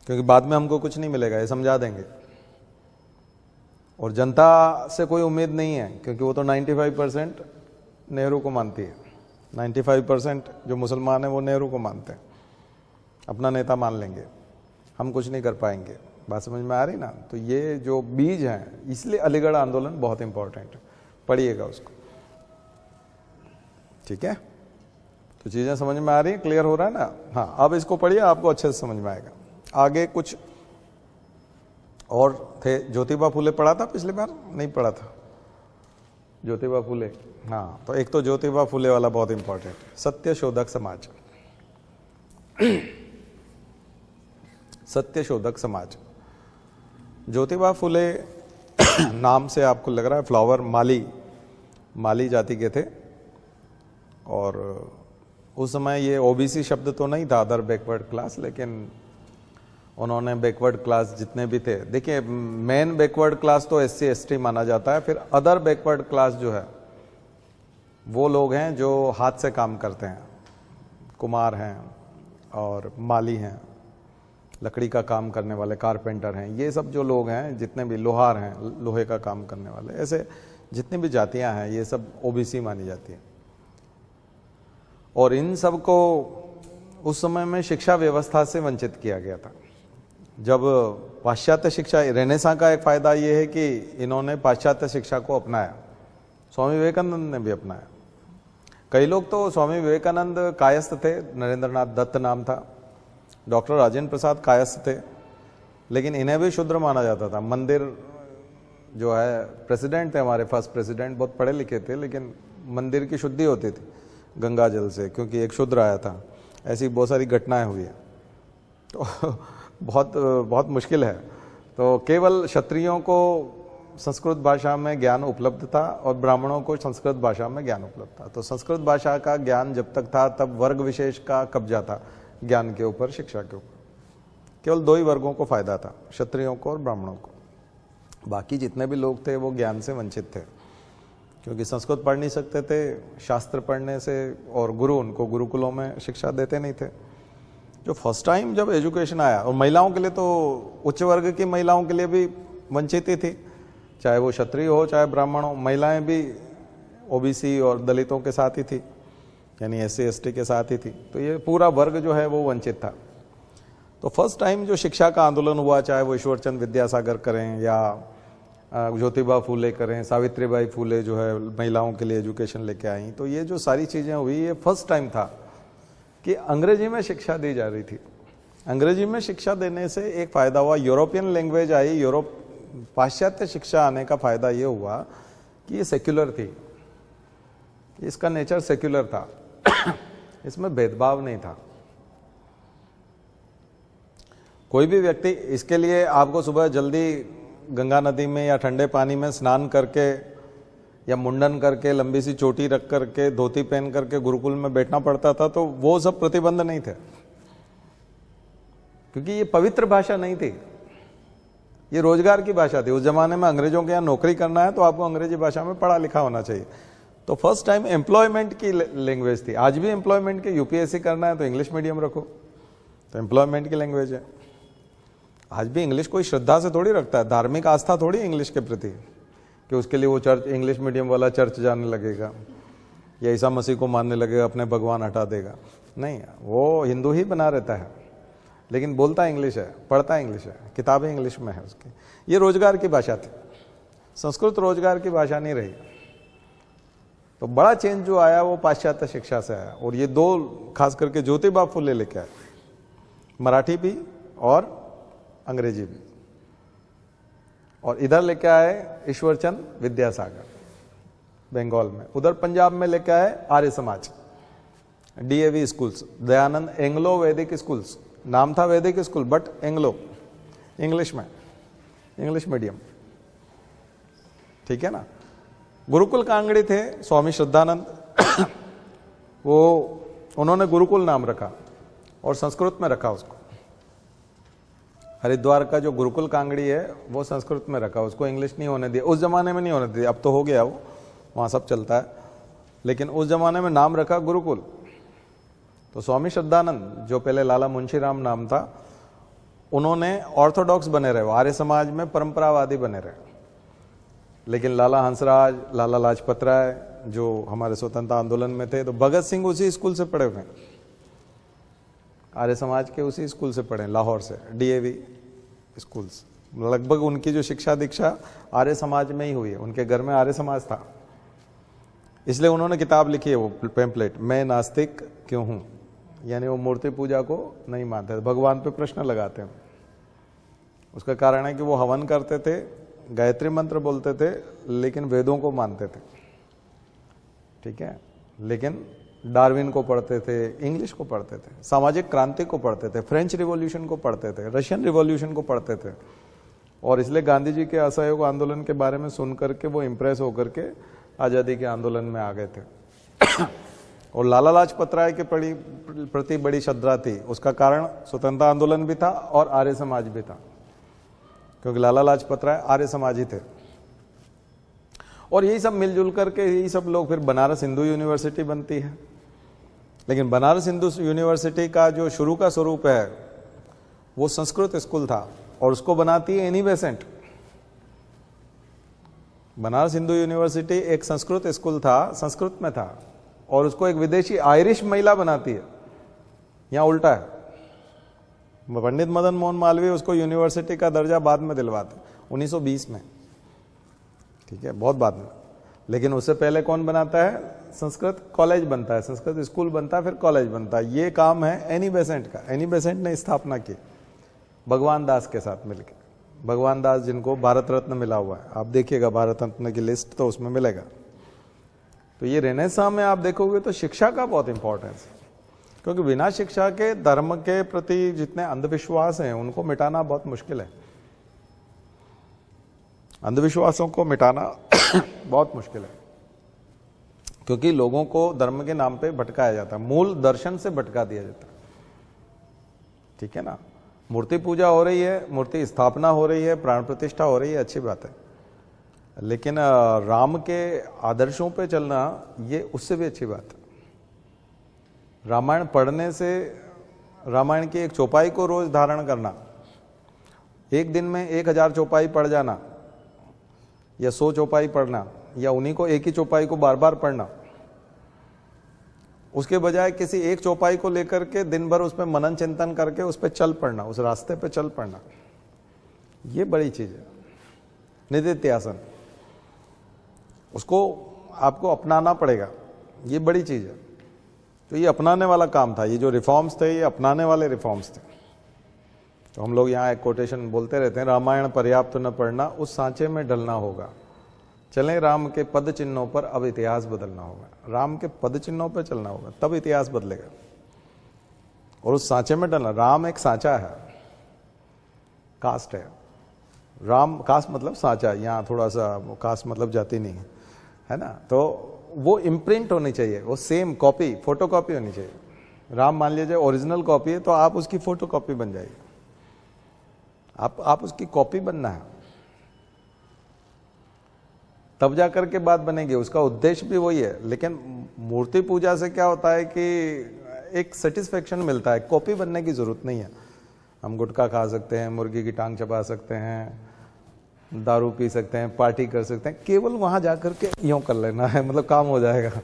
क्योंकि बाद में हमको कुछ नहीं मिलेगा, ये समझा देंगे। और जनता से कोई उम्मीद नहीं है, क्योंकि वो तो 95% नेहरू को मानती है। 95% जो मुसलमान हैं वो नेहरू को मानते हैं, अपना नेता मान लेंगे, हम कुछ नहीं कर पाएंगे। बात समझ में आ रही ना? तो ये जो बीज हैं, इसलिए अलीगढ़ आंदोलन बहुत इंपॉर्टेंट है। पढ़िएगा उसको, ठीक है। तो चीजें समझ में आ रही है, क्लियर हो रहा है ना। हाँ, अब इसको पढ़िए, आपको अच्छे से समझ में आएगा। आगे कुछ और थे। ज्योतिबा फुले पढ़ा था पिछली बार, नहीं पढ़ा था ज्योतिबा फुले। हाँ, तो एक तो ज्योतिबा फुले वाला बहुत इंपॉर्टेंट, सत्य शोधक समाज। सत्य शोधक समाज। ज्योतिबा फुले नाम से आपको लग रहा है फ्लावर माली जाति के थे, और उस समय ये ओबीसी शब्द तो नहीं था, अदर बैकवर्ड क्लास, लेकिन उन्होंने बैकवर्ड क्लास जितने भी थे, देखिए मेन बैकवर्ड क्लास तो SC ST माना जाता है, फिर अदर बैकवर्ड क्लास जो है वो लोग हैं जो हाथ से काम करते हैं, कुम्हार हैं और माली हैं, लकड़ी का काम करने वाले कारपेंटर हैं, ये सब जो लोग हैं, जितने भी लोहार हैं, लोहे का काम करने वाले, ऐसे जितनी भी जातियां हैं ये सब ओबीसी मानी जाती है। और इन सब को उस समय में शिक्षा व्यवस्था से वंचित किया गया था। जब पाश्चात्य शिक्षा, रेनेसां का एक फायदा ये है कि इन्होंने पाश्चात्य शिक्षा को अपनाया, स्वामी विवेकानंद ने भी अपनाया। कई लोग तो स्वामी विवेकानंद कायस्थ थे, नरेंद्रनाथ दत्त नाम था, डॉक्टर राजेंद्र प्रसाद कायस्थ थे, लेकिन इन्हें भी शूद्र माना जाता था। मंदिर जो है, प्रेसिडेंट थे हमारे फर्स्ट प्रेसिडेंट, बहुत पढ़े लिखे थे, लेकिन मंदिर की शुद्धि होती थी गंगा जल से, क्योंकि एक शूद्र आया था। ऐसी बहुत सारी घटनाएं हुई है, तो बहुत मुश्किल है। तो केवल क्षत्रियों को संस्कृत भाषा में ज्ञान उपलब्ध था और ब्राह्मणों को संस्कृत भाषा में ज्ञान उपलब्ध था। तो संस्कृत भाषा का ज्ञान जब तक था तब वर्ग विशेष का कब्जा था ज्ञान के ऊपर, शिक्षा के ऊपर। केवल 2 ही वर्गों को फायदा था, क्षत्रियों को और ब्राह्मणों को। बाकी जितने भी लोग थे वो ज्ञान से वंचित थे, क्योंकि संस्कृत पढ़ नहीं सकते थे शास्त्र पढ़ने से, और गुरु उनको गुरुकुलों में शिक्षा देते नहीं थे। जो फर्स्ट टाइम जब एजुकेशन आया, और महिलाओं के लिए तो उच्च वर्ग की महिलाओं के लिए भी वंचित ही थी, चाहे वो क्षत्रिय हो चाहे ब्राह्मण हो, महिलाएं भी ओबीसी और दलितों के साथ ही थी, यानी SC ST के साथ ही थी। तो ये पूरा वर्ग जो है वो वंचित था। तो फर्स्ट टाइम जो शिक्षा का आंदोलन हुआ, चाहे वो ईश्वरचंद विद्यासागर करें या ज्योतिबा फूले करें, सावित्रीबाई फूले जो है महिलाओं के लिए एजुकेशन लेके आई, तो ये जो सारी चीज़ें हुई, ये फर्स्ट टाइम था कि अंग्रेजी में शिक्षा दी जा रही थी। अंग्रेजी में शिक्षा देने से एक फ़ायदा हुआ, यूरोपियन लैंग्वेज आई, पाश्चात्य शिक्षा आने का फ़ायदा ये हुआ कि ये सेक्युलर थी, इसका नेचर सेक्युलर था, इसमें भेदभाव नहीं था। कोई भी व्यक्ति, इसके लिए आपको सुबह जल्दी गंगा नदी में या ठंडे पानी में स्नान करके या मुंडन करके, लंबी सी चोटी रख करके, धोती पहन करके गुरुकुल में बैठना पड़ता था, तो वो सब प्रतिबंध नहीं थे, क्योंकि ये पवित्र भाषा नहीं थी, ये रोजगार की भाषा थी। उस जमाने में अंग्रेजों के यहाँ नौकरी करना है तो आपको अंग्रेजी भाषा में पढ़ा लिखा होना चाहिए। तो फर्स्ट टाइम एम्प्लॉयमेंट की लैंग्वेज थी। आज भी एम्प्लॉयमेंट के UPSC करना है तो इंग्लिश मीडियम रखो, तो एम्प्लॉयमेंट की लैंग्वेज है। आज भी इंग्लिश कोई श्रद्धा से थोड़ी रखता है, धार्मिक आस्था थोड़ी इंग्लिश के प्रति कि उसके लिए वो चर्च, इंग्लिश मीडियम वाला चर्च जाने लगेगा या ईसा मसीह को मानने लगेगा, अपने भगवान हटा देगा। नहीं, वो हिंदू ही बना रहता है, लेकिन बोलता इंग्लिश है, पढ़ता इंग्लिश है, किताबें इंग्लिश में है उसकी। ये रोजगार की भाषा थी, संस्कृत रोजगार की भाषा नहीं रही। तो बड़ा चेंज जो आया वो पाश्चात्य शिक्षा से आया, और ये 2 खास करके ज्योतिबा फुले लेके आए, मराठी भी और अंग्रेजी भी। और इधर लेके आए ईश्वरचंद विद्यासागर बंगाल में, उधर पंजाब में लेके आए Arya Samaj, DAV schools, Dayanand Anglo वैदिक स्कूल्स, नाम था वैदिक स्कूल बट एंग्लो, इंग्लिश में, इंग्लिश मीडियम, ठीक है ना। गुरुकुल कांगड़ी थे स्वामी श्रद्धानंद, वो उन्होंने गुरुकुल नाम रखा और संस्कृत में रखा उसको। हरिद्वार का जो गुरुकुल कांगड़ी है वो संस्कृत में रखा, उसको इंग्लिश नहीं होने दिया। उस जमाने में नहीं होने दिया, अब तो हो गया, वो वहाँ सब चलता है, लेकिन उस जमाने में नाम रखा गुरुकुल। तो स्वामी श्रद्धानंद, जो पहले लाला मुंशीराम नाम था, उन्होंने ऑर्थोडॉक्स बने रहे, आर्य समाज में परंपरावादी बने रहे। लेकिन लाला हंसराज, लाला लाजपत राय जो हमारे स्वतंत्रता आंदोलन में थे, तो भगत सिंह उसी स्कूल से पढ़े हुए, आर्य समाज के उसी स्कूल से पढ़े, लाहौर से, DAV स्कूल्स। लगभग उनकी जो शिक्षा दीक्षा आर्य समाज में ही हुई है, उनके घर में आर्य समाज था, इसलिए उन्होंने किताब लिखी है, वो पेम्पलेट, मैं नास्तिक क्यों हूं। यानी वो मूर्ति पूजा को नहीं मानते, भगवान पे प्रश्न लगाते हैं। उसका कारण है कि वो हवन करते थे, गायत्री मंत्र बोलते थे, लेकिन वेदों को मानते थे, ठीक है, लेकिन डार्विन को पढ़ते थे, इंग्लिश को पढ़ते थे, सामाजिक क्रांति को पढ़ते थे, फ्रेंच रिवॉल्यूशन को पढ़ते थे, रशियन रिवॉल्यूशन को पढ़ते थे। और इसलिए गांधी जी के असहयोग आंदोलन के बारे में सुन करके वो इंप्रेस होकर के आज़ादी के आंदोलन में आ गए थे। और लाला लाजपत राय के प्रति बड़ी श्रद्धा थी। उसका कारण स्वतंत्रता आंदोलन भी था और आर्य समाज भी था, क्योंकि लाला लाजपत राय आर्य समाजी थे। और यही सब मिलजुल करके यही सब लोग, फिर बनारस हिंदू यूनिवर्सिटी बनती है। लेकिन बनारस हिंदू यूनिवर्सिटी का जो शुरू का स्वरूप है वो संस्कृत स्कूल था, और उसको बनाती है Annie Besant. Banaras Hindu university एक संस्कृत स्कूल था, संस्कृत में था, और उसको एक विदेशी आयरिश महिला बनाती है। यहां उल्टा है, पंडित मदन मोहन मालवीय उसको यूनिवर्सिटी का दर्जा बाद में दिलवाते, 1920 में, ठीक है, बहुत बाद में। लेकिन उससे पहले कौन बनाता है? संस्कृत कॉलेज बनता है, संस्कृत स्कूल बनता है, फिर कॉलेज बनता है। ये काम है एनी बेसेंट का। एनी बेसेंट ने स्थापना की भगवान दास के साथ मिलकर। भगवान दास जिनको भारत रत्न मिला हुआ है, आप देखिएगा भारत रत्न की लिस्ट तो उसमें मिलेगा। तो ये रेनेसां में आप देखोगे तो शिक्षा का बहुत इंपॉर्टेंस है, क्योंकि बिना शिक्षा के धर्म के प्रति जितने अंधविश्वास हैं उनको मिटाना बहुत मुश्किल है। अंधविश्वासों को मिटाना बहुत मुश्किल है, क्योंकि लोगों को धर्म के नाम पे भटकाया जाता है, मूल दर्शन से भटका दिया जाता है, ठीक है ना। मूर्ति पूजा हो रही है, मूर्ति स्थापना हो रही है, प्राण प्रतिष्ठा हो रही है, अच्छी बात है, लेकिन राम के आदर्शों पे चलना ये उससे भी अच्छी बात है। रामायण पढ़ने से, रामायण की एक चौपाई को रोज धारण करना, एक दिन में 1000 चौपाई पढ़ जाना, या 100 चौपाई पढ़ना, या उन्हीं को एक ही चौपाई को बार बार पढ़ना, उसके बजाय किसी एक चौपाई को लेकर के दिन भर उस पर मनन चिंतन करके उस पर चल पड़ना, उस रास्ते पे चल पड़ना, ये बड़ी चीज है। निदिध्यासन, उसको आपको अपनाना पड़ेगा, ये बड़ी चीज है। तो ये अपनाने वाला काम था, ये जो रिफॉर्म्स थे ये अपनाने वाले रिफॉर्म्स थे। तो हम लोग यहाँ एक कोटेशन बोलते रहते हैं, रामायण पर्याप्त न पढ़ना, उस सांचे में ढलना होगा, चलें राम के पद चिन्हों पर, अब इतिहास बदलना होगा। राम के पद चिन्हों पर चलना होगा, तब इतिहास बदलेगा। और उस सांचे में डलना, राम एक सांचा है, कास्ट है। राम कास्ट मतलब सांचा, यहाँ थोड़ा सा कास्ट मतलब जाति नहीं है ना। तो वो इम्प्रिंट होनी चाहिए, वो सेम कॉपी, फोटो कॉपी होनी चाहिए। राम मान लीजिए ओरिजिनल कॉपी है, तो आप उसकी फोटो कॉपी बन जाएगी, आप उसकी कॉपी बनना है, तब जाकर के बात बनेगी। उसका उद्देश्य भी वही है। लेकिन मूर्ति पूजा से क्या होता है कि एक सेटिस्फेक्शन मिलता है, कॉपी बनने की जरूरत नहीं है। हम गुटखा खा सकते हैं, मुर्गी की टांग चबा सकते हैं, दारू पी सकते हैं, पार्टी कर सकते हैं, केवल वहां जाकर के यूं कर लेना है, मतलब काम हो जाएगा।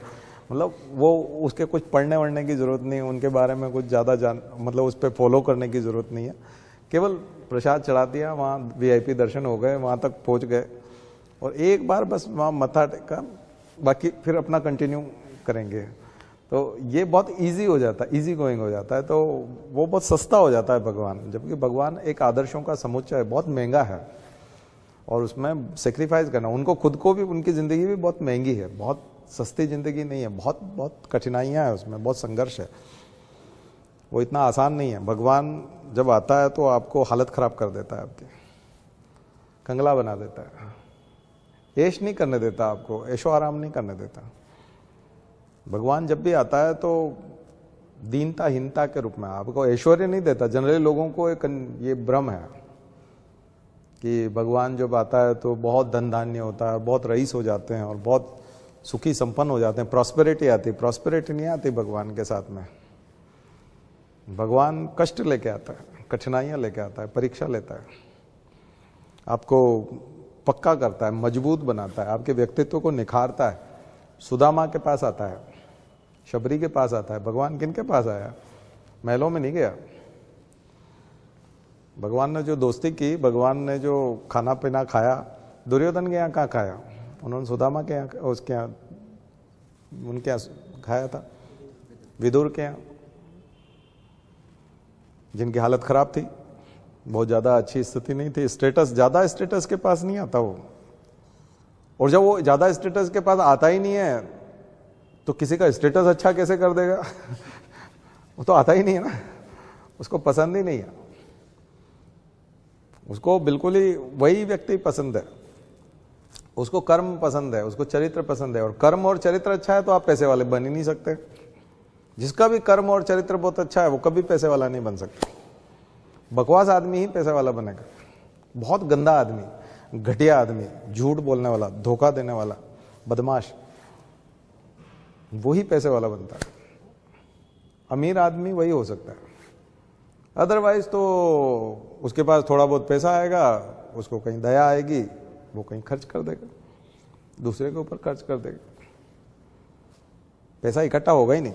मतलब वो उसके कुछ पढ़ने वढ़ने की जरूरत नहीं है, उनके बारे में कुछ ज्यादा मतलब उस पर फॉलो करने की जरूरत नहीं है। केवल प्रसाद चढ़ा दिया, वहाँ VIP दर्शन हो गए, वहां तक पहुंच गए, और एक बार बस वहाँ मत्था टेका, बाकी फिर अपना कंटिन्यू करेंगे। तो ये बहुत इजी हो जाता है, इजी गोइंग हो जाता है, तो वो बहुत सस्ता हो जाता है भगवान। जबकि भगवान एक आदर्शों का समुच्चय है, बहुत महंगा है, और उसमें सेक्रीफाइस करना, उनको खुद को भी, उनकी जिंदगी भी बहुत महंगी है, बहुत सस्ती जिंदगी नहीं है, बहुत बहुत कठिनाइयाँ हैं उसमें, बहुत संघर्ष है, वो इतना आसान नहीं है। भगवान जब आता है तो आपको हालत खराब कर देता है, आपकी कंगला बना देता है, ऐश नहीं करने देता, आपको ऐशो आराम नहीं करने देता। भगवान जब भी आता है तो दीनता हीनता के रूप में, आपको ऐश्वर्य नहीं देता। जनरली लोगों को एक ये भ्रम है कि भगवान जब आता है तो बहुत धन धान्य होता है, बहुत रईस हो जाते हैं और बहुत सुखी संपन्न हो जाते हैं, प्रॉस्पेरिटी आती। प्रॉस्पेरिटी नहीं आती भगवान के साथ में। भगवान कष्ट लेके आता है, कठिनाइयां लेके आता है, परीक्षा लेता है, आपको पक्का करता है, मजबूत बनाता है, आपके व्यक्तित्व को निखारता है। सुदामा के पास आता है, शबरी के पास आता है। भगवान किन के पास आया? महलों में नहीं गया। भगवान ने जो दोस्ती की, भगवान ने जो खाना पीना खाया, दुर्योधन के यहाँ कहाँ खाया? उन्होंने सुदामा के यहाँ, उसके यहाँ उनके यहाँ खाया था, विदुर के यहाँ, जिनकी हालत खराब थी, बहुत ज़्यादा अच्छी स्थिति नहीं थी, स्टेटस, ज़्यादा स्टेटस के पास नहीं आता वो। और जब वो ज़्यादा स्टेटस के पास आता ही नहीं है तो किसी का स्टेटस अच्छा कैसे कर देगा? वो तो आता ही नहीं है ना, उसको पसंद ही नहीं है, उसको बिल्कुल ही वही व्यक्ति पसंद है, उसको कर्म पसंद है, उसको चरित्र पसंद है। और कर्म और चरित्र अच्छा है तो आप पैसे वाले बन ही नहीं सकते। जिसका भी कर्म और चरित्र बहुत अच्छा है वो कभी पैसे वाला नहीं बन सकता। बकवास आदमी ही पैसे वाला बनेगा। बहुत गंदा आदमी, घटिया आदमी, झूठ बोलने वाला, धोखा देने वाला, बदमाश, वही पैसे वाला बनता है। अमीर आदमी वही हो सकता है, अदरवाइज तो उसके पास थोड़ा बहुत पैसा आएगा, उसको कहीं दया आएगी, वो कहीं खर्च कर देगा, दूसरे के ऊपर खर्च कर देगा, पैसा इकट्ठा होगा ही नहीं।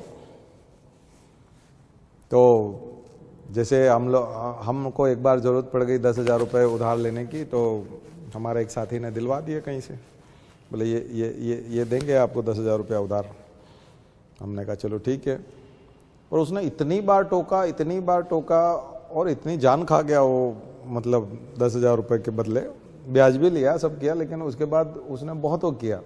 तो जैसे हमको एक बार जरूरत पड़ गई 10,000 रुपये उधार लेने की, तो हमारा एक साथी ने दिलवा दिए कहीं से, बोले ये देंगे आपको 10,000 रुपया उधार। हमने कहा चलो ठीक है। और उसने इतनी बार टोका और इतनी जान खा गया वो, मतलब 10,000 रुपये के बदले ब्याज भी लिया, सब किया, लेकिन उसके बाद उसने बहुत वो किया।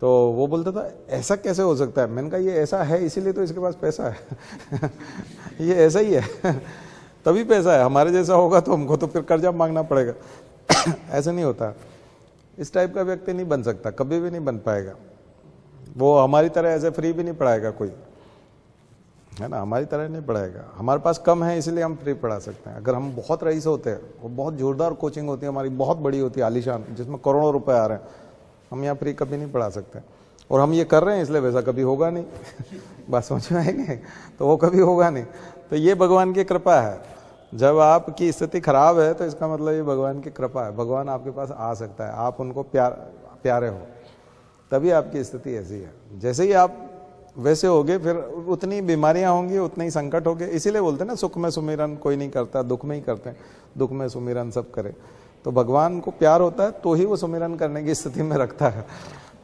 तो वो बोलता था ऐसा कैसे हो सकता है? मैंने कहा ये ऐसा है इसीलिए तो इसके पास पैसा है। ये ऐसा ही है तभी पैसा है, हमारे जैसा होगा तो हमको तो फिर कर्जा मांगना पड़ेगा। ऐसा नहीं होता, इस टाइप का व्यक्ति नहीं बन सकता, कभी भी नहीं बन पाएगा। वो हमारी तरह ऐसे फ्री भी नहीं पढ़ाएगा कोई, है ना, हमारी तरह नहीं पढ़ाएगा। हमारे पास कम है इसलिए हम फ्री पढ़ा सकते हैं। अगर हम बहुत रईस होते हैं, वो बहुत जोरदार कोचिंग होती है हमारी, बहुत बड़ी होती है, आलीशान, जिसमें करोड़ों रुपए आ रहे हैं, हम यहाँ फ्री कभी नहीं पढ़ा सकते। और हम ये कर रहे हैं इसलिए वैसा कभी होगा नहीं। बात समझ में आएंगे, तो वो कभी होगा नहीं। तो ये भगवान की कृपा है। जब आपकी स्थिति खराब है तो इसका मतलब ये भगवान की कृपा है। भगवान आपके पास आ सकता है, आप उनको प्यारे हो, तभी आपकी स्थिति ऐसी है। जैसे ही आप वैसे होगे फिर उतनी बीमारियां होंगी, उतने ही संकट होंगे। इसीलिए बोलते हैं ना, सुख में सुमिरन कोई नहीं करता, दुख में ही करते हैं, दुख में सुमिरन सब करे। तो भगवान को प्यार होता है तो ही वो सुमिरन करने की स्थिति में रखता है।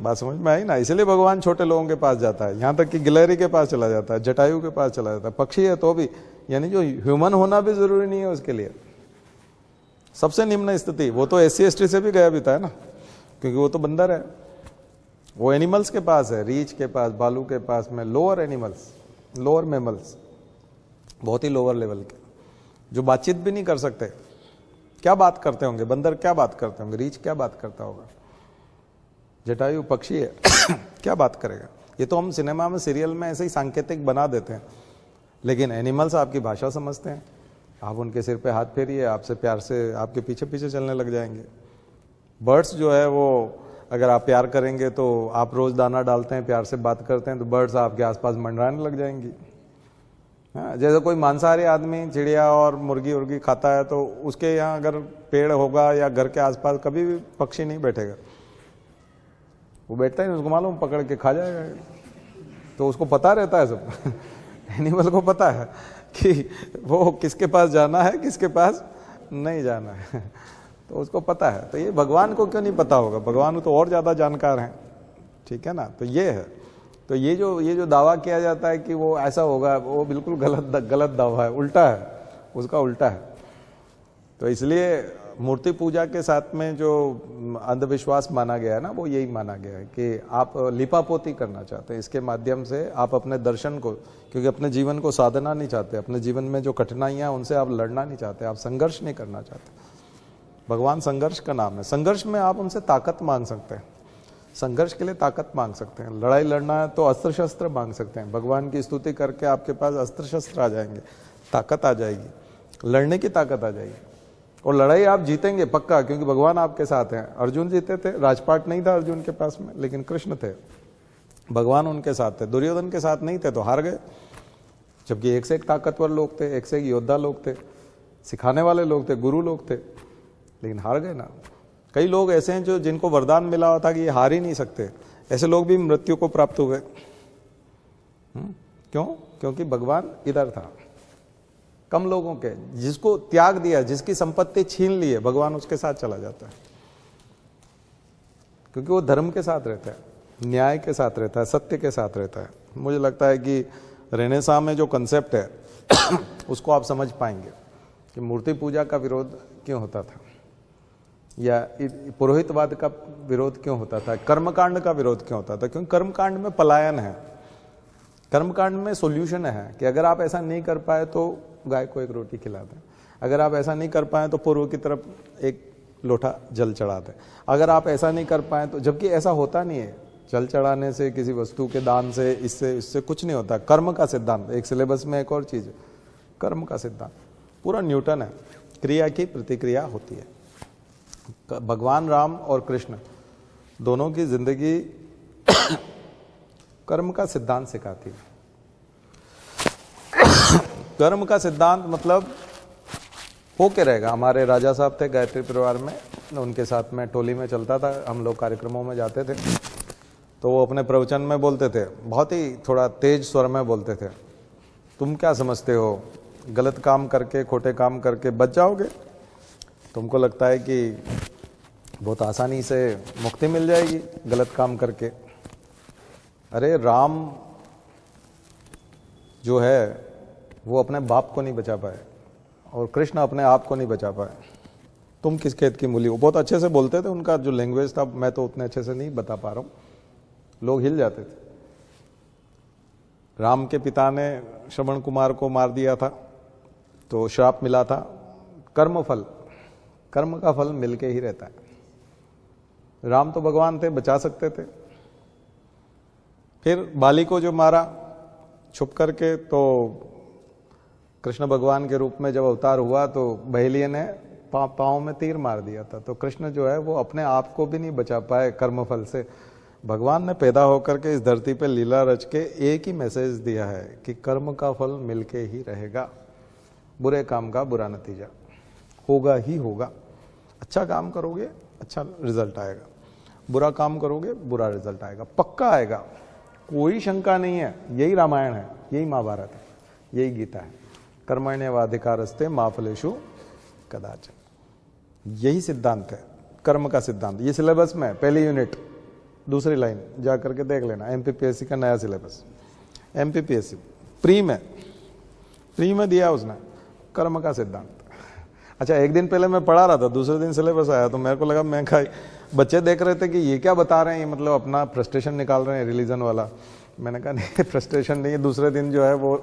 बात समझ में आई ना? इसलिए भगवान छोटे लोगों के पास जाता है, यहाँ तक कि गिलहरी के पास चला जाता है, जटायु के पास चला जाता है, पक्षी है तो भी, यानी जो ह्यूमन होना भी जरूरी नहीं है उसके लिए। सबसे निम्न स्थिति वो तो SC ST से भी गया भी था ना, क्योंकि वो तो बंदर है, वो एनिमल्स के पास है, रीछ के पास, भालू के पास में, लोअर एनिमल्स, लोअर मैमल्स, बहुत ही लोअर लेवल के, जो बातचीत भी नहीं कर सकते। क्या बात करते होंगे बंदर? क्या बात करते होंगे? रीछ क्या बात करता होगा? जटायु पक्षी है क्या बात करेगा? ये तो हम सिनेमा में, सीरियल में ऐसे ही सांकेतिक बना देते हैं, लेकिन एनिमल्स आपकी भाषा समझते हैं। आप उनके सिर पे हाथ फेरिए, आपसे प्यार से आपके पीछे पीछे चलने लग जाएंगे। बर्ड्स जो है वो, अगर आप प्यार करेंगे तो आप रोज दाना डालते हैं, प्यार से बात करते हैं, तो बर्ड्स आपके आसपास मंडराने लग जाएंगी। हाँ, जैसे कोई मांसाहारी आदमी चिड़िया और मुर्गी उर्गी खाता है तो उसके यहाँ अगर पेड़ होगा या घर के आसपास, कभी भी पक्षी नहीं बैठेगा। वो बैठता ही नहीं, उसको मालूम पकड़ के खा जाएगा। तो उसको पता रहता है सब एनिमल को पता है कि वो किसके पास जाना है, किसके पास नहीं जाना है, तो उसको पता है। तो ये भगवान को क्यों नहीं पता होगा? भगवान तो और ज्यादा जानकार हैं, ठीक है ना? तो ये है। तो ये जो दावा किया जाता है कि वो ऐसा होगा, वो बिल्कुल गलत दावा है, उल्टा है, उसका उल्टा है। तो इसलिए मूर्ति पूजा के साथ में जो अंधविश्वास माना गया है ना, वो यही माना गया है कि आप लिपापोती करना चाहते हैं, इसके माध्यम से आप अपने दर्शन को, क्योंकि अपने जीवन को साधना नहीं चाहते, अपने जीवन में जो कठिनाइयां उनसे आप लड़ना नहीं चाहते, आप संघर्ष नहीं करना चाहते। भगवान संघर्ष का नाम है। संघर्ष में आप उनसे ताकत मांग सकते हैं, संघर्ष के लिए ताकत मांग सकते हैं। लड़ाई लड़ना है तो अस्त्र शस्त्र मांग सकते हैं। भगवान की स्तुति करके आपके पास अस्त्र शस्त्र आ जाएंगे, ताकत आ जाएगी, लड़ने की ताकत आ जाएगी। और लड़ाई आप जीतेंगे पक्का, क्योंकि भगवान आपके साथ हैं। अर्जुन जीते थे, राजपाट नहीं था अर्जुन के पास में, लेकिन कृष्ण थे, भगवान उनके साथ थे। दुर्योधन के साथ नहीं थे तो हार गए, जबकि एक से एक ताकतवर लोग थे, एक से एक योद्धा लोग थे, सिखाने वाले लोग थे, गुरु लोग थे, लेकिन हार गए ना। कई लोग ऐसे हैं जो जिनको वरदान मिला हुआ था कि ये हार ही नहीं सकते, ऐसे लोग भी मृत्यु को प्राप्त हो गए। क्यों? क्योंकि भगवान इधर था। कम लोगों के, जिसको त्याग दिया, जिसकी संपत्ति छीन ली है, भगवान उसके साथ चला जाता है, क्योंकि वो धर्म के साथ रहता है। न्याय के साथ रहता है, सत्य के साथ रहता है। मुझे लगता है कि रेनेसां में जो कंसेप्ट है उसको आप समझ पाएंगे कि मूर्ति पूजा का विरोध क्यों होता था, या पुरोहितवाद का विरोध क्यों होता था, कर्मकांड का विरोध क्यों होता था। क्योंकि कर्मकांड में पलायन है, कर्मकांड में सॉल्यूशन है कि अगर आप ऐसा नहीं कर पाए तो गाय को एक रोटी खिला दें, अगर आप ऐसा नहीं कर पाए तो पूर्व की तरफ एक लोटा जल चढ़ा दें, अगर आप ऐसा नहीं कर पाए तो, जबकि ऐसा होता नहीं है। जल चढ़ाने से, किसी वस्तु के दान से, इससे कुछ नहीं होता। कर्म का सिद्धांत, एक सिलेबस में एक और चीज है, कर्म का सिद्धांत पूरा न्यूटन है। क्रिया की प्रतिक्रिया होती है। भगवान राम और कृष्ण दोनों की जिंदगी कर्म का सिद्धांत सिखाती है। कर्म का सिद्धांत मतलब होके रहेगा। हमारे राजा साहब थे गायत्री परिवार में, उनके साथ में टोली में चलता था, हम लोग कार्यक्रमों में जाते थे, तो वो अपने प्रवचन में बोलते थे, बहुत ही थोड़ा तेज स्वर में बोलते थे, तुम क्या समझते हो, गलत काम करके, खोटे काम करके बच जाओगे? तुमको लगता है कि बहुत आसानी से मुक्ति मिल जाएगी गलत काम करके? अरे राम जो है वो अपने बाप को नहीं बचा पाए और कृष्ण अपने आप को नहीं बचा पाए। तुम किस खेत की मूली हो? बहुत अच्छे से बोलते थे, उनका जो लैंग्वेज था मैं तो उतने अच्छे से नहीं बता पा रहा हूं, लोग हिल जाते थे। राम के पिता ने श्रवण कुमार को मार दिया था तो श्राप मिला था। कर्म फल, कर्म का फल मिलके ही रहता है। राम तो भगवान थे, बचा सकते थे। फिर बाली को जो मारा छुप करके, तो कृष्ण भगवान के रूप में जब अवतार हुआ तो बहेलिये ने पांव में तीर मार दिया था। तो कृष्ण जो है वो अपने आप को भी नहीं बचा पाए कर्मफल से। भगवान ने पैदा होकर के इस धरती पे लीला रच के एक ही मैसेज दिया है कि कर्म का फल मिलके ही रहेगा, बुरे काम का बुरा नतीजा होगा ही होगा। अच्छा काम करोगे अच्छा रिजल्ट आएगा, बुरा काम करोगे बुरा रिजल्ट आएगा, पक्का आएगा, कोई शंका नहीं है। यही रामायण है, यही महाभारत है, यही गीता है। कर्मण्येवाधिकारस्ते मा फलेषु कदाचन, यही सिद्धांत है कर्म का सिद्धांत। ये सिलेबस में पहली यूनिट दूसरी लाइन जा करके देख लेना, एमपीपीएससी का नया सिलेबस। एमपीपीएससी प्री में दिया उसने कर्म का सिद्धांत। अच्छा, एक दिन पहले मैं पढ़ा रहा था, दूसरे दिन सिलेबस आया तो मेरे को लगा, मैं कहा बच्चे देख रहे थे कि ये क्या बता रहे हैं, मतलब अपना फ्रस्ट्रेशन निकाल रहे हैं रिलीजन वाला। मैंने कहा नहीं, फ्रस्ट्रेशन नहीं है, दूसरे दिन जो है वो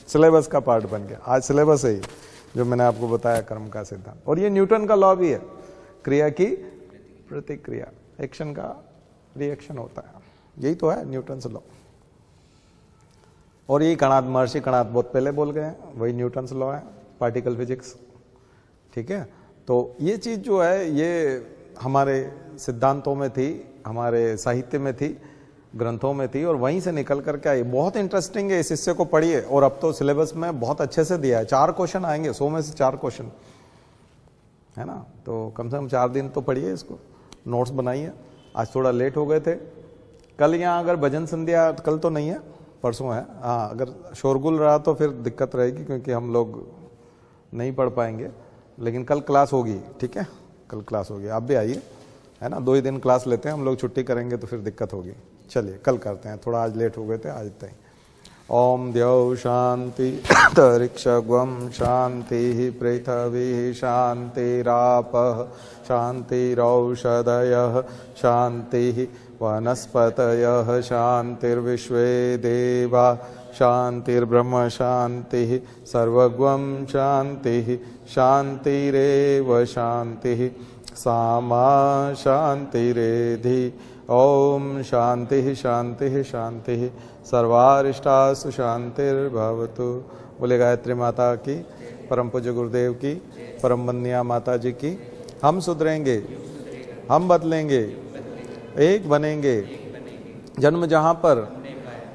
सिलेबस का पार्ट बन गया। आज सिलेबस है ही जो मैंने आपको बताया, कर्म का सिद्धांत। और ये न्यूटन का लॉ भी है, क्रिया की प्रतिक्रिया, एक्शन का रिएक्शन होता है, यही तो है न्यूटन से लॉ। और यही कणाद, महर्षि कणाद बहुत पहले बोल गए हैं, वही न्यूटन से लॉ है, पार्टिकल फिजिक्स। ठीक है, तो ये चीज जो है ये हमारे सिद्धांतों में थी, हमारे साहित्य में थी, ग्रंथों में थी, और वहीं से निकल करके आई। बहुत इंटरेस्टिंग है, इस हिस्से को पढ़िए। और अब तो सिलेबस में बहुत अच्छे से दिया है, 4 क्वेश्चन आएंगे, 100 में से 4 क्वेश्चन है ना। तो कम से कम 4 दिन तो पढ़िए इसको, नोट्स बनाइए। आज थोड़ा लेट हो गए थे। कल यहाँ अगर भजन संध्या, कल तो नहीं है, परसों है, हाँ, अगर शोरगुल रहा तो फिर दिक्कत रहेगी क्योंकि हम लोग नहीं पढ़ पाएंगे, लेकिन कल क्लास होगी। ठीक है, कल क्लास होगी, आप भी आइए, है ना। 2 ही दिन क्लास लेते हैं हम लोग, छुट्टी करेंगे तो फिर दिक्कत होगी। चलिए कल करते हैं, थोड़ा आज लेट हो गए थे, आज तक। ओम द्यौ शांति तरिक्षगम शांति पृथ्वी शांतिरापः शांतिरौषधयः शांति वनस्पतयः शांतिर्विश्वे देवा शांतिर्ब्रह्म शांति सर्वगम शांति शांतिरेव शांति सामा शांतिरेधि। ओम शांति शांति शांति सर्वारिष्टासु शांतिर्भवतु। बोले गायत्री माता की, परम पूज्य गुरुदेव की, परम वंदनीय माता जी की। हम सुधरेंगे, हम बदलेंगे, एक बनेंगे। जन्म जहाँ पर,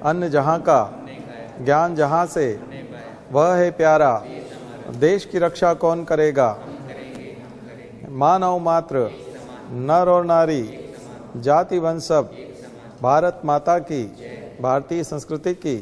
अन्न जहाँ का, ज्ञान जहाँ से, वह है प्यारा। देश की रक्षा कौन करेगा? मानव मात्र, नर और नारी, जाति वंश सब, भारत माता की, भारतीय संस्कृति की